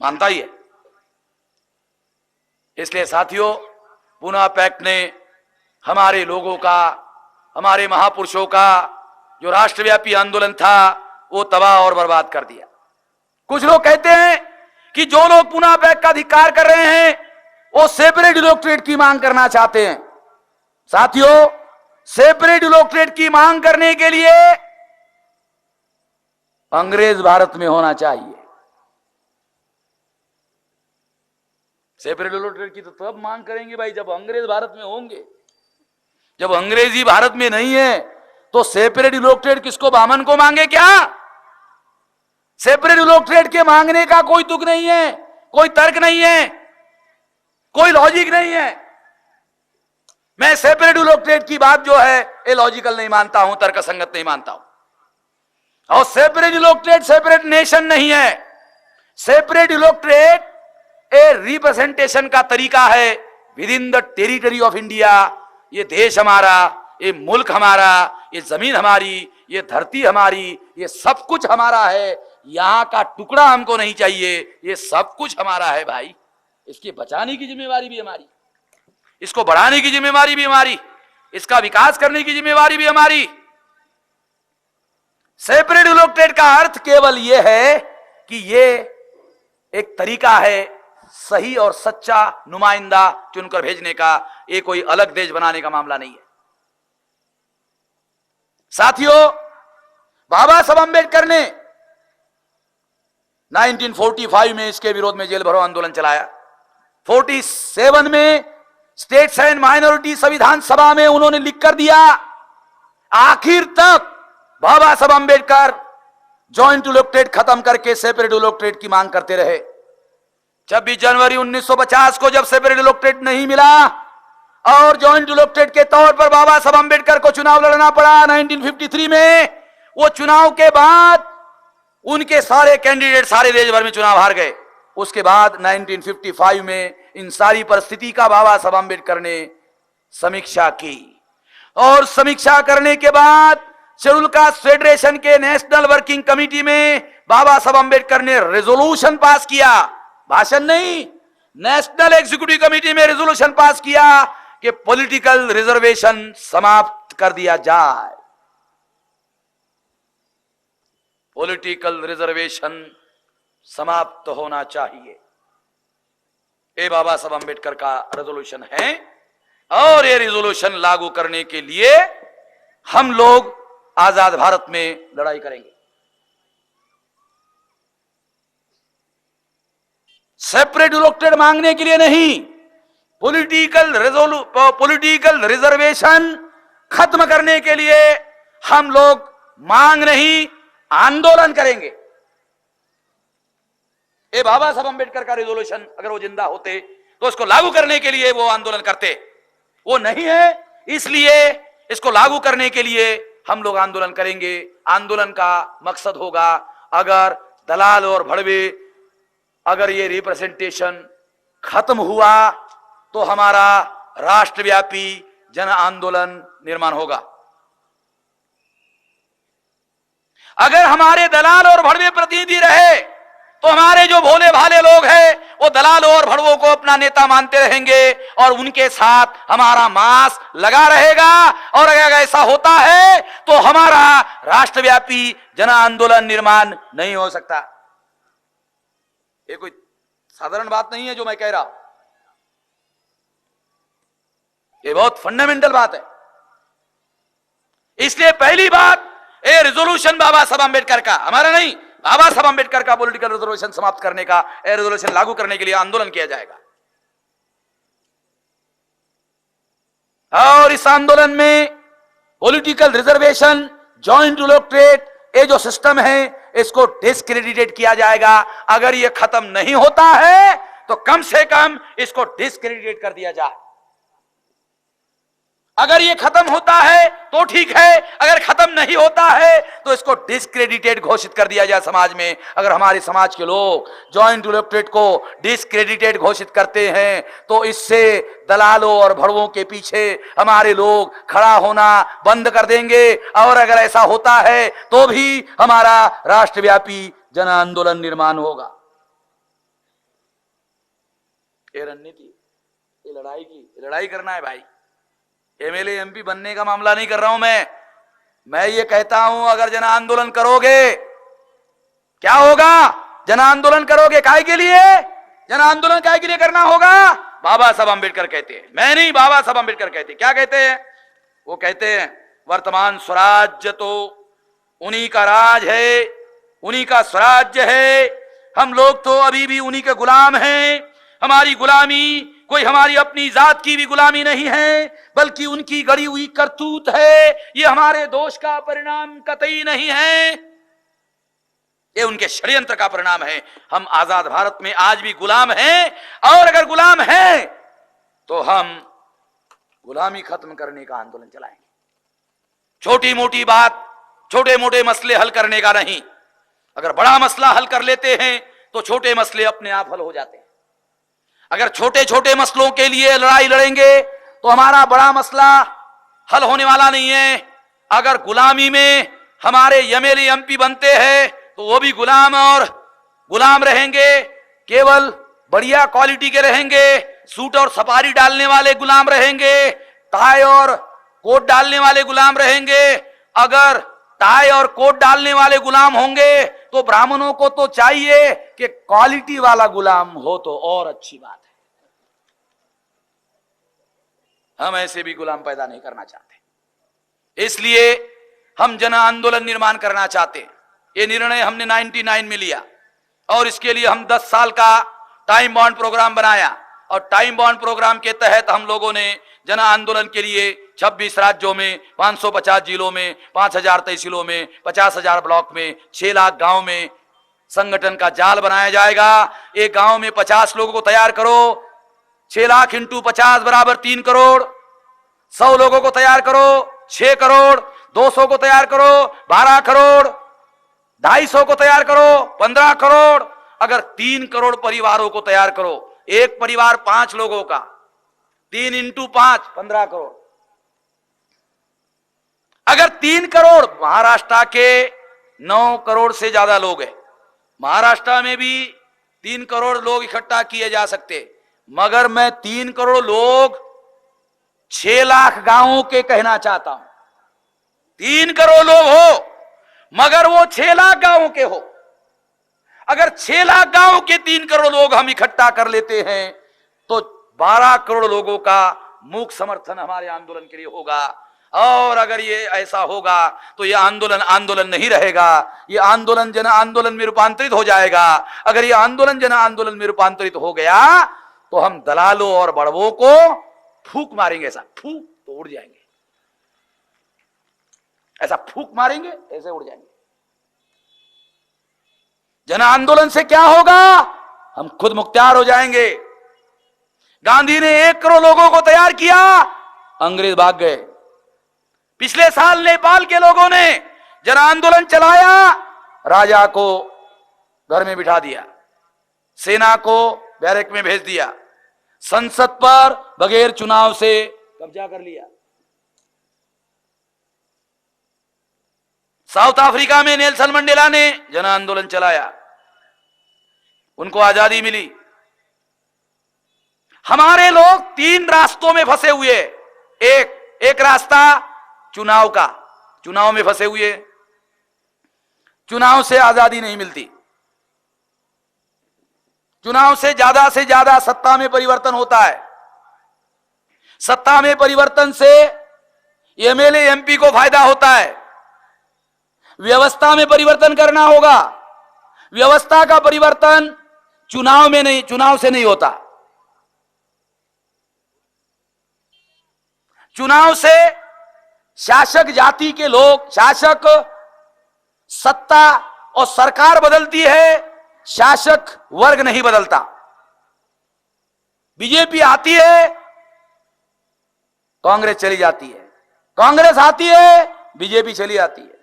मानता ही है। इसलिए साथियों, पूना पैक्ट ने हमारे लोगों का, हमारे महापुरुषों का जो राष्ट्रव्यापी आंदोलन था वो तबाह और बर्बाद कर दिया। कुछ लोग कहते हैं कि जो लोग पूना पैक्ट का धिक्कार कर रहे हैं वो सेपरेट इलेक्टोरेट की मांग करना चाहते हैं। साथियों, सेपरेट इलेक्टोरेट की मांग करने के लिए अंग्रेज भारत में होना चाहिए। सेपरेट इलेक्टोरेट की तो तब मांग करेंगे भाई जब अंग्रेज भारत में होंगे। जब अंग्रेजी भारत में नहीं है तो सेपरेट इलेक्टोरेट किसको, बामन को मांगे क्या? सेपरेट इलेक्टोरेट के मांगने का कोई तुक नहीं है, कोई तर्क नहीं है, कोई लॉजिक नहीं है। मैं सेपरेट इलेक्टोरेट की बात जो है ये लॉजिकल नहीं मानता हूं, तर्कसंगत नहीं मानता हूं। और सेपरेट इलेक्टोरेट सेपरेट नेशन नहीं है। सेपरेट इलेक्टोरेट ए रिप्रेजेंटेशन का तरीका है with in the territory of India. ये देश हमारा, ये मुल्क हमारा, ये जमीन हमारी, ये धरती हमारी, ये सब कुछ हमारा है। यहां का टुकड़ा हमको नहीं चाहिए, ये सब कुछ हमारा है भाई। इसकी बचाने की जिम्मेवारी भी हमारी, इसको बढ़ाने की जिम्मेवारी भी हमारी, इसका विकास करने की जिम्मेवारी भी हमारी। सेपरेट इलेक्टोरेट का अर्थ केवल यह है कि ये एक तरीका है सही और सच्चा नुमाइंदा चुनकर भेजने का, ये कोई अलग देश बनाने का मामला नहीं है। साथियों, बाबा साहब अंबेडकर ने 1945 में इसके विरोध में जेल भरो आंदोलन चलाया। 47 में स्टेट्स एंड माइनॉरिटी संविधान सभा में उन्होंने लिख कर दिया। आखिर तक बाबा साहब अंबेडकर जॉइंट इलेक्टोरेट खत्म करके सेपरेट इलेक्टोरेट की मांग करते रहे। 26 जनवरी 1950 को जब सेपरेट इलेक्टोरेट नहीं मिला और जॉइंट इलेक्टोरेट के तौर पर बाबा साहब अंबेडकर को चुनाव लड़ना पड़ा 1953 में, वो चुनाव के बाद उनके सारे कैंडिडेट सारे देश भर में चुनाव हार गए। उसके बाद 1955 में इन सारी परिस्थिति का बाबा साहब अंबेडकर ने समीक्षा की और समीक्षा करने के बाद शेड्यूल कास्ट फेडरेशन के नेशनल वर्किंग कमेटी में बाबा साहब अंबेडकर ने रेजोल्यूशन पास किया, भाषण नहीं, नेशनल एग्जीक्यूटिव कमेटी में रेजोल्यूशन पास किया कि पॉलिटिकल रिजर्वेशन समाप्त कर दिया जाए। पॉलिटिकल रिजर्वेशन समाप्त होना चाहिए। ये बाबा साहब अंबेडकर का रेजोल्यूशन है और ये रेजोल्यूशन लागू करने के लिए हम लोग आजाद भारत में लड़ाई करेंगे। सेपरेट इलेक्टोरेट मांगने के लिए नहीं, पॉलिटिकल रिजर्वेशन खत्म करने के लिए हम लोग मांग नहीं आंदोलन करेंगे। ये बाबा साहब अंबेडकर का रेजोल्यूशन अगर वो जिंदा होते तो इसको लागू करने के लिए वो आंदोलन करते, वो नहीं है, इसलिए इसको लागू करने के लिए हम लोग आंदोलन करेंगे। आंदोलन का मकसद होगा अगर दलाल और भड़वे, अगर ये रिप्रेजेंटेशन खत्म हुआ तो हमारा राष्ट्रव्यापी जन आंदोलन निर्माण होगा। अगर हमारे दलाल और भड़वे प्रतिनिधि रहे तो हमारे जो भोले भाले लोग हैं वो दलाल और भड़वों को अपना नेता मानते रहेंगे और उनके साथ हमारा मांस लगा रहेगा। और अगर ऐसा होता है तो हमारा राष्ट्रव्यापी जन आंदोलन निर्माण नहीं हो सकता। ये कोई साधारण बात नहीं है जो मैं कह रहा हूं, ये बहुत फंडामेंटल बात है। इसलिए पहली बात, ये रेजोल्यूशन बाबा साहब अंबेडकर का, हमारा नहीं, बाबा साहब अंबेडकर का पॉलिटिकल रिजर्वेशन समाप्त करने का, ये रेजोल्यूशन लागू करने के लिए आंदोलन किया जाएगा। और इस आंदोलन में पॉलिटिकल रिजर्वेशन, जॉइंट इलेक्टोरेट, ये जो सिस्टम है इसको डिस्क्रेडिटेड किया जाएगा। अगर ये खत्म नहीं होता है तो कम से कम इसको डिस्क्रेडिटेड कर दिया जाए। अगर ये खत्म होता है तो ठीक है, अगर खत्म नहीं होता है तो इसको डिस्क्रेडिटेड घोषित कर दिया जाए समाज में। अगर हमारे समाज के लोग जॉइंट इलेक्टोरेट को डिस्क्रेडिटेड घोषित करते हैं तो इससे दलालों और भड़वों के पीछे हमारे लोग खड़ा होना बंद कर देंगे। और अगर ऐसा होता है तो भी हमारा राष्ट्रव्यापी जन आंदोलन निर्माण होगा। ये रणनीति, ये लड़ाई की, लड़ाई करना है भाई। एमएलए एमपी बनने का मामला नहीं कर रहा हूं मैं ये कहता हूं अगर जन आंदोलन करोगे क्या होगा? जन आंदोलन करोगे काहे के लिए? जन आंदोलन काहे के लिए करना होगा? बाबा साहब अंबेडकर कहते हैं, मैं नहीं, बाबा साहब अंबेडकर कहते हैं। क्या कहते हैं? वो कहते हैं वर्तमान स्वराज्य तो उन्हीं का राज है, उन्हीं का स्वराज्य है, हम लोग तो अभी भी उन्हीं के गुलाम हैं। हमारी गुलामी कोई हमारी अपनी जात की भी गुलामी नहीं है, बल्कि उनकी गड़ी हुई करतूत है। ये हमारे दोष का परिणाम कतई नहीं है, ये उनके षड्यंत्र का परिणाम है। हम आजाद भारत में आज भी गुलाम हैं, और अगर गुलाम हैं तो हम गुलामी खत्म करने का आंदोलन चलाएंगे। छोटी मोटी बात, छोटे मोटे मसले हल करने का नहीं। अगर बड़ा मसला हल कर लेते हैं तो छोटे मसले अपने आप हल हो जाते हैं। अगर छोटे छोटे मसलों के लिए लड़ाई लड़ेंगे तो हमारा बड़ा मसला हल होने वाला नहीं है। अगर गुलामी में हमारे एमएलए एमपी बनते हैं तो वो भी गुलाम और गुलाम रहेंगे, केवल बढ़िया क्वालिटी के रहेंगे, सूट और सफारी डालने वाले गुलाम रहेंगे, टाई और कोट डालने वाले गुलाम रहेंगे। अगर टाई और कोट डालने वाले गुलाम होंगे तो ब्राह्मणों को तो चाहिए कि क्वालिटी वाला गुलाम हो तो और अच्छी बात है। हम ऐसे भी गुलाम पैदा नहीं करना चाहते, इसलिए हम जन आंदोलन निर्माण करना चाहते हैं। ये निर्णय हमने 99 में लिया और इसके लिए हम 10 साल का टाइम बाउंड प्रोग्राम बनाया, और टाइम बाउंड प्रोग्राम के तहत हम लोगों ने जन आंदोलन के लिए 26 राज्यों में, 550 जिलों में, 5000 तहसीलों में, 50,000 ब्लॉक में, 6 लाख गांव में संगठन का जाल बनाया जाएगा। एक गांव में 50 लोगों को तैयार करो, 6 लाख इंटू 50 बराबर 3 करोड़। 100 लोगों को तैयार करो 6 करोड़, 200 को तैयार करो 12 करोड़, 250 को तैयार करो 15 करोड़। अगर 3 करोड़ परिवारों को तैयार करो, एक परिवार 5 लोगों का, 3 इंटू 5 15 करोड़। अगर 3 करोड़, महाराष्ट्र के 9 करोड़ से ज्यादा लोग हैं, महाराष्ट्र में भी 3 करोड़ लोग इकट्ठा किए जा सकते, मगर मैं 3 करोड़ लोग 6 लाख गांवों के कहना चाहता हूं। 3 करोड़ लोग हो मगर वो 6 लाख गांवों के हो। अगर 6 लाख गांवों के 3 करोड़ लोग हम इकट्ठा कर लेते हैं तो 12 करोड़ लोगों का मूक समर्थन हमारे आंदोलन के लिए होगा। और अगर ये ऐसा होगा तो ये आंदोलन आंदोलन नहीं रहेगा, ये आंदोलन जन आंदोलन में रूपांतरित हो जाएगा। अगर ये आंदोलन जन आंदोलन में रूपांतरित हो गया तो हम दलालों और बड़वों को फूंक मारेंगे, ऐसा फूंक तो उड़ जाएंगे, ऐसा फूंक मारेंगे ऐसे उड़ जाएंगे। जन आंदोलन से क्या होगा? हम खुद मुख्तियार हो जाएंगे। गांधी ने 1 करोड़ लोगों को तैयार किया, अंग्रेज भाग गए। पिछले साल नेपाल के लोगों ने जन आंदोलन चलाया, राजा को घर में बिठा दिया, सेना को बैरक में भेज दिया, संसद पर बगैर चुनाव से कब्जा कर लिया। साउथ अफ्रीका में नेल्सन मंडेला ने जन आंदोलन चलाया, उनको आजादी मिली। हमारे लोग 3 रास्तों में फंसे हुए, एक रास्ता चुनाव का, चुनाव में फंसे हुए, चुनाव से आजादी नहीं मिलती, चुनाव से ज्यादा सत्ता में परिवर्तन होता है, सत्ता में परिवर्तन से एमएलए एमपी को फायदा होता है। व्यवस्था में परिवर्तन करना होगा, व्यवस्था का परिवर्तन चुनाव में नहीं, चुनाव से नहीं होता। चुनाव से शासक जाति के लोग, शासक सत्ता और सरकार बदलती है, शासक वर्ग नहीं बदलता। बीजेपी आती है, कांग्रेस चली जाती है, कांग्रेस आती है, बीजेपी चली आती है।